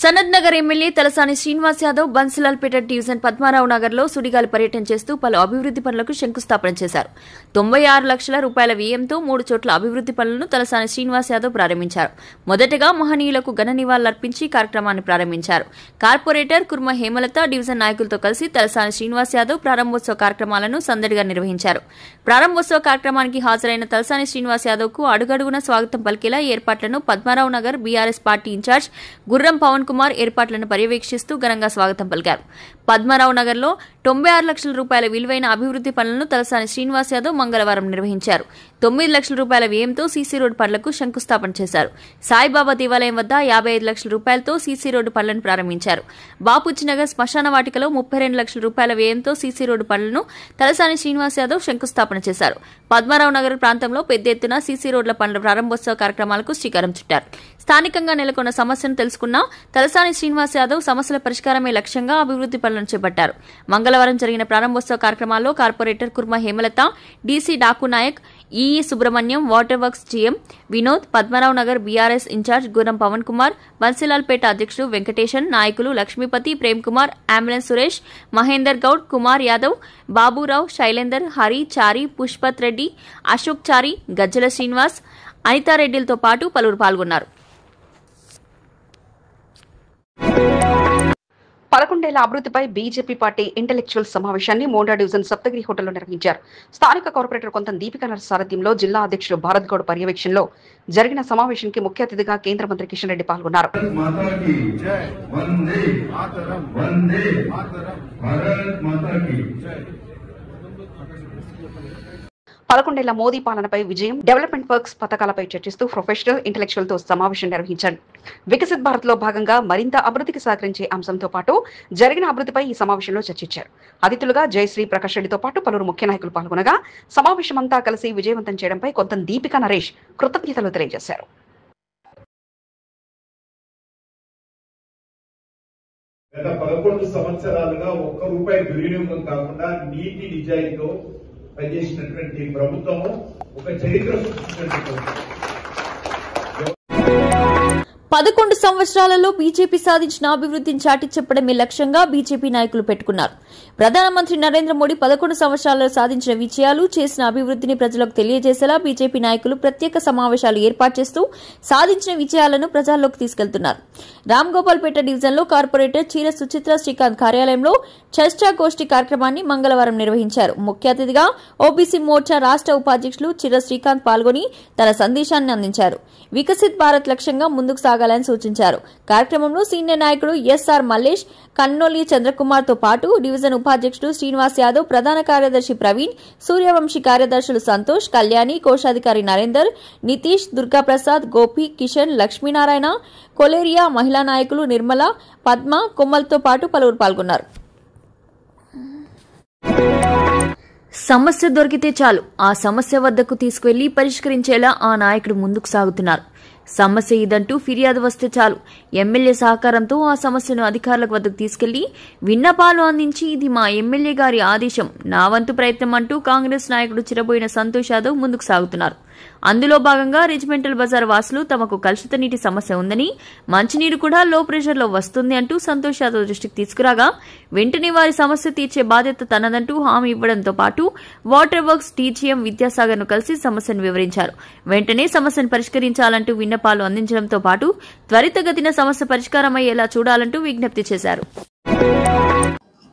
సనత్ నగర్ ఎమ్మెల్యే తలసాని శ్రీనివాస్ యాదవ్ బన్సిలాల్పేట డివిజన్ పద్మారావు నగర్ లో సుడిగాలి పర్యటన చేస్తూ పలు అభివృద్ది పనులకు శంకుస్థాపన చేశారు. 96 లక్షల రూపాయల వ్యయంతో 3 చోట్ల అభివృద్ది పనులను తలసాని శ్రీనివాస్ యాదవ్ ప్రారంభించారు. మొదటగా మహనీయులకు ఘన నివాళులర్పించి కార్యక్రమాన్ని ప్రారంభించారు. కార్పొరేటర్ కుర్మ హేమలత డివిజన్ నాయకులతో కలిసి తలసాని శ్రీనివాస్ యాదవ్ ప్రారంభోత్సవ కార్యక్రమాలను సందడిగా నిర్వహించారు. ప్రారంభోత్సవ కార్యక్రమానికి హాజరైన తలసాని శ్రీనివాస్ యాదవ్ కు అడుగడుగున స్వాగతం పలికేలా ఏర్పాట్లను పద్మారావు నగర్ బీఆర్ఎస్ పార్టీ ఇన్ఛార్జ్ గుర్రం పవన్ కుమార్ ఏర్పాట్లను పర్యవేక్షిస్తూ ఘనంగా స్వాగతం పలికారు. పద్మారావు నగర్లో 96 లక్షల రూపాయల విలువైన అభివృద్ది పనులను తలసాని శ్రీనివాస్ యాదవ్ మంగళవారం నిర్వహించారు. 9 లక్షల రూపాయల వ్యయంతో సీసీ రోడ్డు పనులకు శంకుస్థాపన చేశారు. సాయిబాబా దేవాలయం వద్ద 55 లక్షల రూపాయలతో సీసీ రోడ్డు పనులను ప్రారంభించారు. బాపూజీనగర్ శ్మశాన వాటికలో 32 లక్షల రూపాయల వ్యయంతో సీసీ రోడ్డు పనులను తలసాని శ్రీనివాస్ యాదవ్ శంకుస్థాపన చేశారు. పద్మారావు నగర్ ప్రాంతంలో పెద్ద ఎత్తున సీసీ రోడ్ల పనుల ప్రారంభోత్సవ కార్యక్రమాలకు శ్రీకారం చుట్టారు. స్థానికంగా నెలకొన్న సమస్యను తెలుసుకున్న తలసాని శ్రీనివాస్ యాదవ్ సమస్యల పరిష్కారమే లక్ష్యంగా అభివృద్ది పనులను చేపట్టారు. మంగళవారం జరిగిన ప్రారంభోత్సవ కార్యక్రమాల్లో corporator Kurma Hemalatha, DC Daku Nayak, EE Subrahmanyam, water works GM Vinod, Padmarao Nagar BRS incharge Gurram Pavan Kumar, Bansilalpet అధ్యక్షుడు వెంకటేశన్, నాయకులు లక్ష్మీపతి, ప్రేమ్ కుమార్, అంబులెన్స్ సురేష్, మహేందర్ గౌడ్, కుమార్ యాదవ్, బాబురావు, శైలేందర్, హరి, చారి, పుష్పత్ రెడ్డి, అశోక్ చారి, గజ్జల శ్రీనివాస్, అనితారెడ్డిలతో పాటు పలువురు పాల్గొన్నారు. 11 ఏళ్ల అభివృద్ధిపై బీజేపీ పార్టీ ఇంటెలెక్చువల్ సమావేశాన్ని మోండా డివిజన్ సప్తగిరి హోటల్లో నిర్వహించారు. స్థానిక కార్పొరేటర్ కొంత దీపికా నర్స్ సారథ్యంలో జిల్లా అధ్యక్షుడు భారత్ గౌడ్ పర్యవేక్షణలో జరిగిన సమావేశానికి ముఖ్య అతిథిగా కేంద్ర మంత్రి కిషన్ రెడ్డి పాల్గొన్నారు. 11 ఏళ్ల మోదీ పాలనపై విజయం, డెవలప్మెంట్ వర్క్స్ పథకాలపై చర్చిస్తూ ప్రొఫెషనల్ ఇంటెలెక్చువల్ తో సమావేశం నిర్వహించారు. వికసిత్ భారత్ లో భాగంగా మరింత అభివృద్ధికి సహకరించే అంశంతో పాటు జరిగిన అభివృద్ధిపై ఈ సమావేశంలో చర్చించారు. అతిథులుగా జయశ్రీ ప్రకాష్ రెడ్డితో పాటు పలువురు ముఖ్య నాయకులు పాల్గొనగా సమావేశమంతా కలిసి విజయవంతం చేయడంపై కొంత దీపికా నరేష్ కృతజ్ఞతలు తెలియజేశారు. గత 11 సంవత్సరాలుగా ఒక్క రూపాయి దుర్వినియోగం కాకుండా నీటి నిజాయితీతో పనిచేసినటువంటి ప్రభుత్వము ఒక చరిత్ర సృష్టించినటువంటి 11 సంవత్సరాలలో బీజేపీ సాధించిన అభివృద్ధిని చాటి చెప్పడమే లక్ష్యంగా బీజేపీ నాయకులు పెట్టుకున్నారు. ప్రధానమంత్రి నరేంద్ర మోడీ 11 సంవత్సరాలలో సాధించిన విజయాలు, చేసిన అభివృద్ధిని ప్రజలకు తెలియజేసేలా బీజేపీ నాయకులు ప్రత్యేక సమావేశాలు ఏర్పాటు చేస్తూ సాధించిన విజయాలను ప్రజల్లోకి తీసుకెళ్తున్నారు. రామ్ గోపాల్పేట డివిజన్లో కార్పొరేటర్ చీర సుచిత్ర శ్రీకాంత్ కార్యాలయంలో చర్చా గోష్ఠి కార్యక్రమాన్ని మంగళవారం నిర్వహించారు. ముఖ్య అతిథిగా ఓబీసీ మోర్చా రాష్ట్ర ఉపాధ్యక్షులు చీర శ్రీకాంత్ పాల్గొని తన సందేశాన్ని అందించారు. వికసిత్ భారత్ లక్ష్యంగా ముందుకు సాగాలని సూచించారు. కార్యక్రమంలో సీనియర్ నాయకుడు ఎస్ఆర్ మల్లేష్, కన్నోలి చంద్రకుమార్ తో పాటు డివిజన్ ఉపాధ్యక్షుడు శ్రీనివాస్ యాదవ్, ప్రధాన కార్యదర్శి ప్రవీణ్, సూర్యవంశీ కార్యదర్శులు సంతోష్, కళ్యాణి, కోశాధికారి నరేందర్, నితీష్, దుర్గాప్రసాద్, గోపి, కిషన్, లక్ష్మీనారాయణ, కొలేరియా, మహిళా నాయకులు నిర్మల, పద్మ, కొమ్మల్తో పాటు పలువురు పాల్గొన్నారు. సమస్య దొరికితే చాలు ఆ సమస్య వద్దకు తీసుకువెళ్లి పరిష్కరించేలా ఆ నాయకుడు ముందుకు సాగుతున్నారు. సమస్య ఇదంటూ ఫిర్యాదు వస్తే చాలు ఎమ్మెల్యే సహకారంతో ఆ సమస్యను అధికారుల వద్దకు తీసుకెళ్లి విన్నపాలు అందించి ఇది మా ఎమ్మెల్యే గారి ఆదేశం, నా వంతు ప్రయత్నం అంటూ కాంగ్రెస్ నాయకుడు చిరబోయిన సంతోష్ యాదవ్ ముందుకు సాగుతున్నారు. అందులో భాగంగా రెజిమెంటల్ బజార్ వాసులు తమకు కలుషిత నీటి సమస్య ఉందని, మంచినీరు కూడా లో ప్రెషర్లో వస్తుంది అంటూ సంతోష్ యాదవ్ దృష్టికి తీసుకురాగా వెంటనే వారి సమస్య తీర్చే బాధ్యత తనదంటూ హామీ ఇవ్వడంతో పాటు వాటర్ వర్క్స్ డీజీఎం విద్యాసాగర్ ను కలిసి సమస్యను వివరించారు. వెంటనే సమస్యను పరిష్కరించాలంటూ విన్నపాలు అందించడంతో పాటు త్వరితగతిన సమస్య పరిష్కారమయ్యేలా చూడాలంటూ విజ్ఞప్తి చేశారు.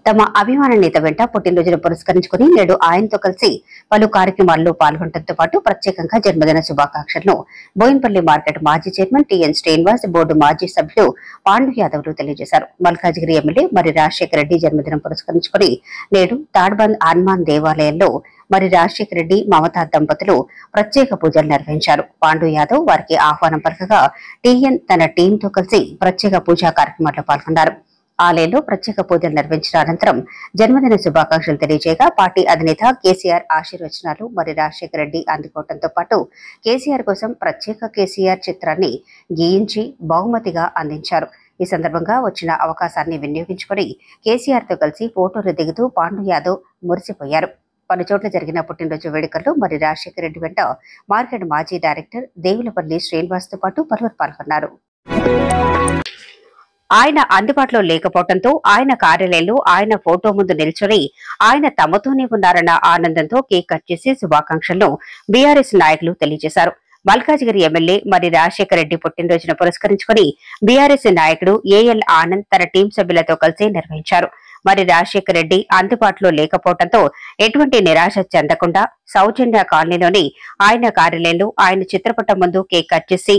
తమ అభిమాన నేత వెంట పుట్టినరోజును పురస్కరించుకుని నేడు ఆయనతో కలిసి పలు కార్యక్రమాల్లో పాల్గొనడంతో పాటు ప్రత్యేకంగా జన్మదిన శుభాకాంక్షలను బోయిన్పల్లి మార్కెట్ మాజీ చైర్మన్ టిఎన్ శ్రీనివాస్, బోర్డు మాజీ సభ్యులు పాండు యాదవ్లు తెలియజేశారు. మల్కాజిగిరి ఎమ్మెల్యే మరి రాజశేఖర రెడ్డి జన్మదినం పురస్కరించుకుని నేడు తాడ్బంద్ హనుమాన్ దేవాలయంలో మరి రాజశేఖర రెడ్డి, మమతా దంపతులు ప్రత్యేక పూజలు నిర్వహించారు. పాండు యాదవ్ వారికి ఆహ్వానం పలకగా టిఎన్ తన టీంతో కలిసి ప్రత్యేక పూజా కార్యక్రమాల్లో పాల్గొన్నారు. ఆలయంలో ప్రత్యేక పూజలు నిర్వహించిన అనంతరం జన్మదిన శుభాకాంక్షలు తెలియజేయగా పార్టీ అధినేత కేసీఆర్ ఆశీర్వచనాలు మరి రాజశేఖర రెడ్డి అందుకోవడంతో పాటు కేసీఆర్ కోసం ప్రత్యేక కేసీఆర్ చిత్రాన్ని గీయించి బహుమతిగా అందించారు. ఈ సందర్భంగా వచ్చిన అవకాశాన్ని వినియోగించుకుని కేసీఆర్ తో కలిసి ఫోటోలు దిగుతూ పాండు యాదవ్ మురిసిపోయారు. పలు చోట్ల జరిగిన పుట్టినరోజు వేడుకల్లో మరి రాజశేఖర రెడ్డి వెంట మార్కెట్ మాజీ డైరెక్టర్ దేవులపల్లి శ్రీనివాస్ తో పాటు పలువురు పాల్గొన్నారు. ఆయన అందుబాటులో లేకపోవడంతో ఆయన కార్యాలయంలో ఆయన ఫోటో ముందు నిల్చొని ఆయన తమతోనే ఉన్నారన్న ఆనందంతో కేక్ కట్ చేసి శుభాకాంక్షలను బీఆర్ఎస్ నాయకులు తెలియజేశారు. మల్కాజిగిరి ఎమ్మెల్యే మరి రాజశేఖర రెడ్డి పుట్టినరోజును పురస్కరించుకుని బీఆర్ఎస్ నాయకుడు ఏఎల్ ఆనంద్ తన టీం సభ్యులతో కలిసి నిర్వహించారు. మరి రాజశేఖర రెడ్డి అందుబాటులో లేకపోవడంతో ఎటువంటి నిరాశ చెందకుండా సౌజన్య కాలనీలోని ఆయన కార్యాలయంలో ఆయన చిత్రపటం ముందు కేక్ కట్ చేసి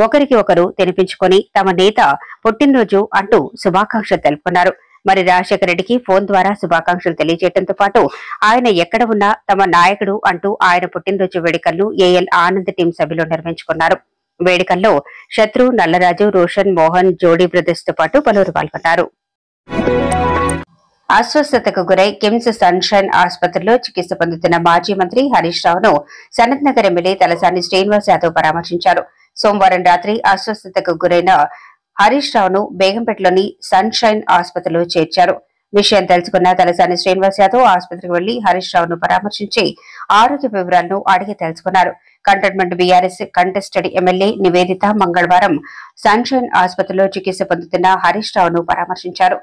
ఒకరికి ఒకరు తినిపించుకొని తమ నేత పుట్టినరోజు అంటూ శుభాకాంక్షలు తెలుపుకున్నారు. మరి రాజశేఖర రెడ్డికి ఫోన్ ద్వారా శుభాకాంక్షలు తెలియజేయడంతో పాటు ఆయన ఎక్కడ ఉన్నా తమ నాయకుడు అంటూ ఆయన పుట్టినరోజు వేడుకలను ఏఎల్ ఆనంద్ టీం సభ్యులు నిర్వహించుకున్నారు. వేడుకల్లో శత్రు, నల్లరాజు, రోషన్, మోహన్, జోడీ బ్రదర్స్ తో పాటు పలువురు పాల్గొన్నారు. అస్వస్థతకు గురై కిమ్స్ సన్షైన్ ఆసుపత్రిలో చికిత్స పొందుతున్న మాజీ మంత్రి హరీష్ రావును సనత్ నగర్ ఎమ్మెల్యే తలసాని శ్రీనివాస్ యాదవ్ పరామర్శించారు. సోమవారం రాత్రి అస్వస్థతకు గురైన హరీష్ రావును బేగంపేటలోని సన్షైన్ ఆసుపత్రిలో చేర్చారు. విషయం తెలుసుకున్న తలసాని శ్రీనివాస్ యాదవ్ ఆసుపత్రికి వెళ్లి హరీష్ రావును పరామర్శించి ఆరోగ్య వివరాలను అడిగి తెలుసుకున్నారు. Cantonment BRS contested MLA Nivedita మంగళవారం సన్షైన్ ఆసుపత్రిలో చికిత్స పొందుతున్న హరీష్ రావును పరామర్శించారు.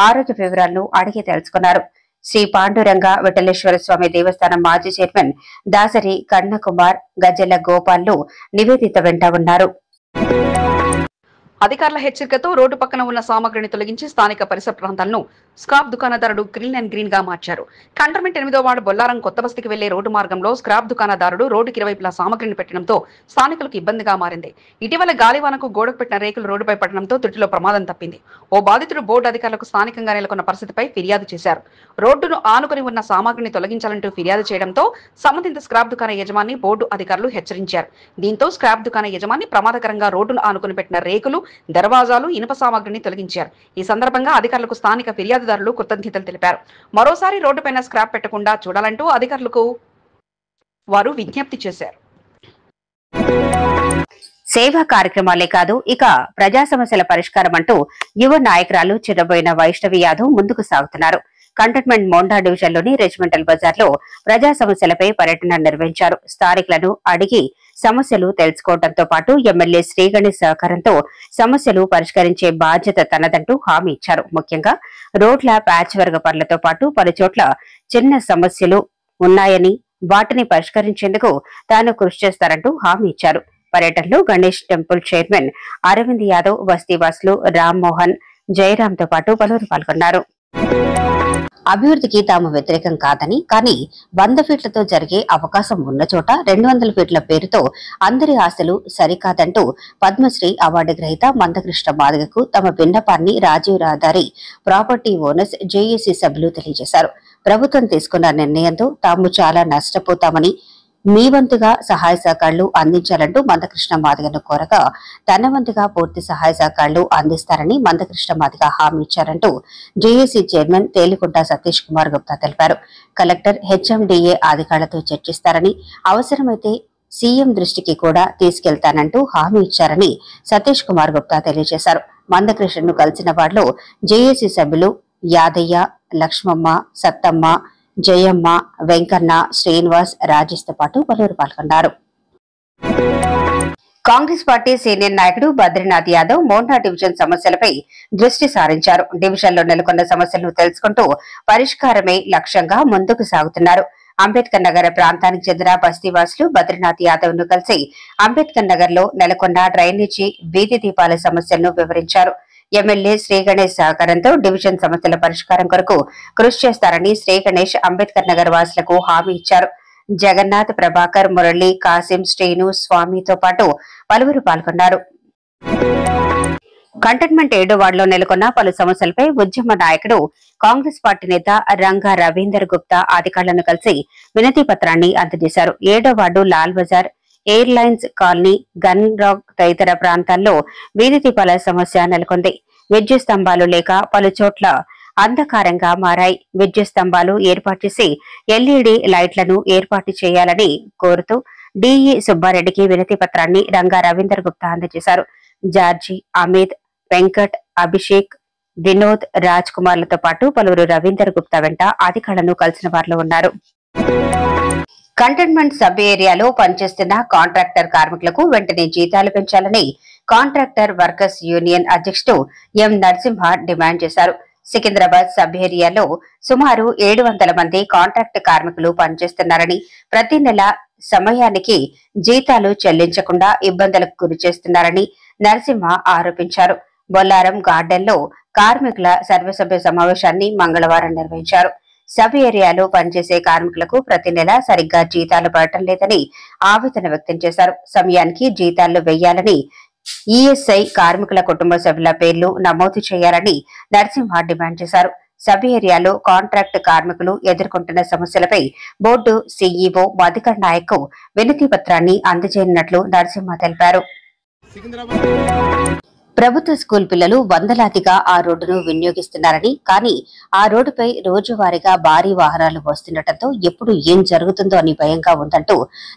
ఆరోగ్య వివరాలను అడిగి తెలుసుకున్నారు. శ్రీ పాండురంగ విఠలేశ్వర స్వామి దేవస్థానం మాజీ చైర్మన్ దాసరి కన్నకుమార్, గజ్జెల గోపాల్లు నివేదిత వెంట ఉన్నారు. అధికారుల హెచ్చరికతో రోడ్డు పక్కన ఉన్న సామగ్రిని తొలగించి స్థానిక పరిసర ప్రాంతాలను స్క్రాప్ దుకాణదారుడు గ్రీన్ అండ్ గ్రీన్ గా మార్చారు. కంటోన్మెంట్ 8వ వార్డు బొల్లారం కొత్త బస్తీకి వెళ్లే రోడ్డు మార్గంలో స్క్రాప్ దుకాణదారుడు రోడ్డుకి ఇరువైపులా సామగ్రిని పెట్టడంతో స్థానికులకు ఇబ్బందిగా మారింది. ఇటీవల గాలివానకు గోడకు పెట్టిన రేకులు రోడ్డుపై పడడంతో త్రుటిలో ప్రమాదం తప్పింది. ఓ బాధితుడు బోర్డు అధికారులకు స్థానికంగా నెలకొన్న పరిస్థితిపై ఫిర్యాదు చేశారు. రోడ్డును ఆనుకుని ఉన్న సామగ్రిని తొలగించాలంటూ ఫిర్యాదు చేయడంతో సంబంధిత స్క్రాప్ దుకాణ యజమాని బోర్డు అధికారులు హెచ్చరించారు. దీంతో స్క్రాప్ దుకాణ యజమాని ప్రమాదకరంగా రోడ్డును ఆనుకుని పెట్టిన రేకులు, దర్వాజాలు, ఇనుప సామగ్రిని తొలగించారు. ఈ సందర్భంగా అధికారులకు స్థానిక ఫిర్యాదుదారులు కృతజ్ఞతలు తెలిపారు. మరోసారి రోడ్డుపైన స్క్రాప్ పెట్టకుండా చూడాలంటూ అధికారులకు వారు విజ్ఞప్తి చేశారు. సేవా కార్యక్రమాలే కాదు ఇక ప్రజా సమస్యల పరిష్కారం అంటూ యువ నాయకురాలు చిరబోయిన వైష్ణవి యాదవ్ ముందుకు సాగుతున్నారు. కంటోన్మెంట్ మోండా డివిజన్లోని రెజిమెంటల్ బజార్లో ప్రజా సమస్యలపై పర్యటన నిర్వహించారు. స్థానికులను అడిగి సమస్యలు తెలుసుకోవడంతో పాటు ఎమ్మెల్యే శ్రీగణేష్ సహకారంతో సమస్యలు పరిష్కరించే బాధ్యత తనదంటూ హామీ ఇచ్చారు. ముఖ్యంగా రోడ్ల ప్యాచ్ వర్గ పనులతో పాటు పలుచోట్ల చిన్న సమస్యలు ఉన్నాయని వాటిని పరిష్కరించేందుకు తాను కృషి చేస్తారంటూ హామీ ఇచ్చారు. పర్యటనలో గణేష్ టెంపుల్ చైర్మన్ అరవింద్ యాదవ్, బస్తీవాసులు రామ్మోహన్, జయరాంతో పాటు పలువురు పాల్గొన్నారు. అభివృద్ధికి తాము వ్యతిరేకం కాదని, కానీ 100 ఫీట్లతో జరిగే అవకాశం ఉన్న చోట 200 ఫీట్ల పేరుతో అందరి ఆశలు సరికాదంటూ పద్మశ్రీ అవార్డు గ్రహీత మందకృష్ణ మాదిగకు తమ విన్నపాన్ని రాజీవ్ రహదారి ప్రాపర్టీ ఓనర్స్ జేఏసీ సభ్యులు తెలియజేశారు. ప్రభుత్వం తీసుకున్న నిర్ణయంతో తాము చాలా నష్టపోతామని, మీ వంతుగా సహాయ సహకారాలు అందించాలంటూ మందకృష్ణ మాదిగను కోరగా తన వంతుగా పూర్తి సహాయ సహకారాలు అందిస్తారని మందకృష్ణ మాదిగ హామీ ఇచ్చారంటూ జేఏసీ చైర్మన్ తేలికుంట సతీష్ కుమార్ గుప్తా తెలిపారు. కలెక్టర్ హెచ్ఎండిఏ అధికారులతో చర్చిస్తారని, అవసరమైతే సీఎం దృష్టికి కూడా తీసుకెళ్తానంటూ హామీ ఇచ్చారని సతీష్ కుమార్ గుప్తా తెలియజేశారు. మందకృష్ణను కలిసిన వారిలో జేఏసీ సభ్యులు యాదయ్య, లక్ష్మమ్మ, సత్తమ్మ, జయమ్మ, వెంకన్న, శ్రీనివాస్, రాజేష్ తో పాటు పలువురు పాల్గొన్నారు. కాంగ్రెస్ పార్టీ సీనియర్ నాయకుడు బద్రీనాథ్ యాదవ్ మోండా డివిజన్ సమస్యలపై దృష్టి సారించారు. డివిజన్లో నెలకొన్న సమస్యలను తెలుసుకుంటూ పరిష్కారమే లక్ష్యంగా ముందుకు సాగుతున్నారు. అంబేద్కర్ నగర్ ప్రాంతానికి చెందిన బస్తీవాసులు బద్రీనాథ్ యాదవ్ ను కలిసి అంబేద్కర్ నగర్ లో నెలకొన్న డ్రైనేజీ, వీధి దీపాల సమస్యలను వివరించారు. ఎమ్మెల్యే శ్రీ గణేష్ సహకారంతో డివిజన్ సమస్యల పరిష్కారం కొరకు కృషి చేస్తారని శ్రీ గణేష్ అంబేద్కర్ నగర్ వాసులకు హామీ ఇచ్చారు. జగన్నాథ్, ప్రభాకర్, మురళి, కాసిం, శ్రీను, స్వామితో పాటు పలువురు పాల్గొన్నారు. కంటోన్మెంట్ 7వ వార్డులో నెలకొన్న పలు సమస్యలపై ఉద్యమ నాయకుడు కాంగ్రెస్ పార్టీ నేత రంగా రవీందర్ గుప్తా అధికారులను కలిసి వినతి పత్రాన్ని అందజేశారు. 7వ ward Lal Bazar, airlines colony, Gun Rock తదితర ప్రాంతాల్లో వీధి దీపాల సమస్య నెలకొంది. విద్యుత్ స్తంభాలు లేక పలు చోట్ల అంధకారంగా మారాయి. విద్యుత్ స్తంభాలు ఏర్పాటు చేసి ఎల్ఈడి లైట్లను ఏర్పాటు చేయాలని కోరుతూ డిఈ సుబ్బారెడ్డికి వినతి పత్రాన్ని రంగా రవీందర్ గుప్తా అందజేశారు. జార్జి, అమిత్, వెంకట్, అభిషేక్, వినోద్, రాజ్ కుమార్లతో పాటు పలువురు రవీందర్ గుప్తా వెంట అధికారులను కలిసిన వారిలో ఉన్నారు. కంటోన్మెంట్ సబ్ ఏరియాలో పనిచేస్తున్న కాంట్రాక్టర్ కార్మికులకు వెంటనే జీతాలు పెంచాలని కాంట్రాక్టర్ వర్కర్స్ యూనియన్ అధ్యక్షుడు ఎం నరసింహ డిమాండ్ చేశారు. సికింద్రాబాద్ సబ్ ఏరియాలో సుమారు 700 మంది కాంట్రాక్ట్ కార్మికులు పనిచేస్తున్నారని, ప్రతి నెల సమయానికి జీతాలు చెల్లించకుండా ఇబ్బందులకు గురి చేస్తున్నారని నరసింహ ఆరోపించారు. బొల్లారం గార్డెన్ లో కార్మికుల సర్వసభ్య సమావేశాన్ని మంగళవారం నిర్వహించారు. సబ్ ఏరియాలో పనిచేసే కార్మికులకు ప్రతి నెల సరిగ్గా జీతాలు పడటం లేదని ఆవేదన వ్యక్తం చేశారు. సమయానికి జీతాలు వెయ్యాలని, ఈఎస్ఐ కార్మికుల కుటుంబ సభ్యుల పేర్లు నమోదు చేయాలని నరసింహ డిమాండ్ చేశారు. సబ్ ఏరియాలో కాంట్రాక్ట్ కార్మికులు ఎదుర్కొంటున్న సమస్యలపై బోర్డు సీఈఓ మధుకర్ నాయక్ కు వినతి పత్రాన్ని అందజేయనున్నట్లు నరసింహ తెలిపారు. ప్రభుత్వ స్కూల్ పిల్లలు వందలాదిగా ఆ రోడ్డును వినియోగిస్తున్నారని, కానీ ఆ రోడ్డుపై రోజువారీగా భారీ వాహనాలు వస్తుండటంతో ఎప్పుడు ఏం జరుగుతుందో అని భయంగా ఉందంటూ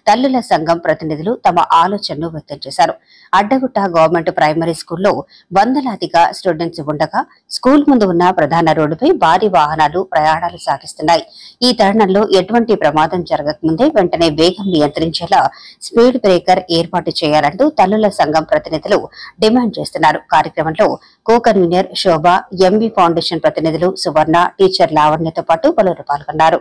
తల్లుల సంఘం ప్రతినిధులు తమ ఆలోచనను వ్యక్తం చేశారు. అడ్డగుట్ట గవర్నమెంట్ ప్రైమరీ స్కూల్లో వందలాదిగా స్టూడెంట్స్ ఉండగా స్కూల్ ముందు ఉన్న ప్రధాన రోడ్డుపై భారీ వాహనాలు ప్రయాణాలు సాగిస్తున్నాయి. ఈ తరుణంలో ఎటువంటి ప్రమాదం జరగకముందే వెంటనే వేగం నియంత్రించేలా స్పీడ్ బ్రేకర్ ఏర్పాటు చేయాలంటూ తల్లుల సంఘం ప్రతినిధులు డిమాండ్ చేస్తున్నారు. కార్యక్రమంలో కో కన్వీనర్ శోభ, ఎంబీ ఫౌండేషన్ ప్రతినిధులు సువర్ణ, టీచర్ లావణ్యతో పాటు పలువురు పాల్గొన్నారు.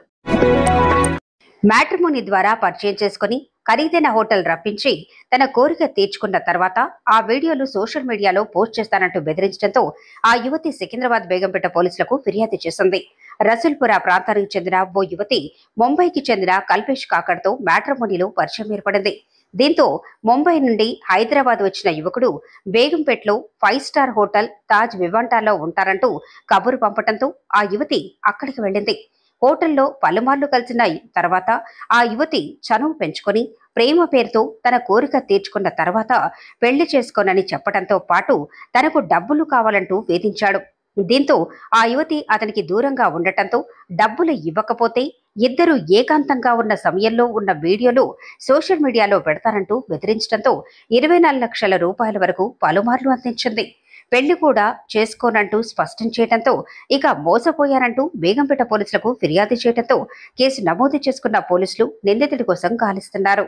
మ్యాట్రిమోనీ ద్వారా పరిచయం చేసుకుని ఖరీదైన హోటల్ రప్పించి తన కోరిక తీర్చుకున్న తర్వాత ఆ వీడియోలు సోషల్ మీడియాలో పోస్ట్ చేస్తానంటూ బెదిరించడంతో ఆ యువతి సికింద్రాబాద్ బేగంపేట పోలీసులకు ఫిర్యాదు చేసింది. రసూల్పుర ప్రాంతానికి చెందిన ఓ యువతి ముంబైకి చెందిన కల్పేష్ కాకడ్తో మ్యాట్రిమోనీలో పరిచయం ఏర్పడింది. దీంతో ముంబై నుండి హైదరాబాద్ వచ్చిన యువకుడు బేగంపేటలో 5 స్టార్ హోటల్ తాజ్ వివాంటాలో ఉంటారంటూ కబురు పంపడంతో ఆ యువతి అక్కడికి వెళ్ళింది. హోటల్లో పలుమార్లు కలిసిన తర్వాత ఆ యువతి చనువు పెంచుకొని ప్రేమ పేరుతో తన కోరిక తీర్చుకున్న తర్వాత పెళ్లి చేసుకోనని చెప్పడంతో పాటు తనకు డబ్బులు కావాలంటూ వేధించాడు. దీంతో ఆ యువతి అతనికి దూరంగా ఉండటంతో డబ్బులు ఇవ్వకపోతే ఇద్దరు ఏకాంతంగా ఉన్న సమయంలో ఉన్న వీడియోలు సోషల్ మీడియాలో పెడతారంటూ బెదిరించడంతో 24 లక్షల రూపాయల వరకు పలుమార్లు అందించింది. పెళ్లి కూడా చేసుకోనంటూ స్పష్టం చేయడంతో ఇక మోసపోయారంటూ బేగంపేట పోలీసులకు ఫిర్యాదు చేయడంతో కేసు నమోదు చేసుకున్న పోలీసులు నిందితుడి కోసం గాలిస్తున్నారు.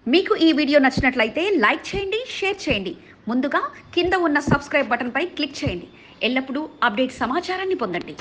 మీకు ఈ వీడియో నచ్చినట్లయితే లైక్ చేయండి, షేర్ చేయండి. ముందుగా కింద ఉన్న సబ్స్క్రైబ్ బటన్ పై క్లిక్ చేయండి. ఎల్లప్పుడూ అప్డేట్ సమాచారాన్ని పొందండి.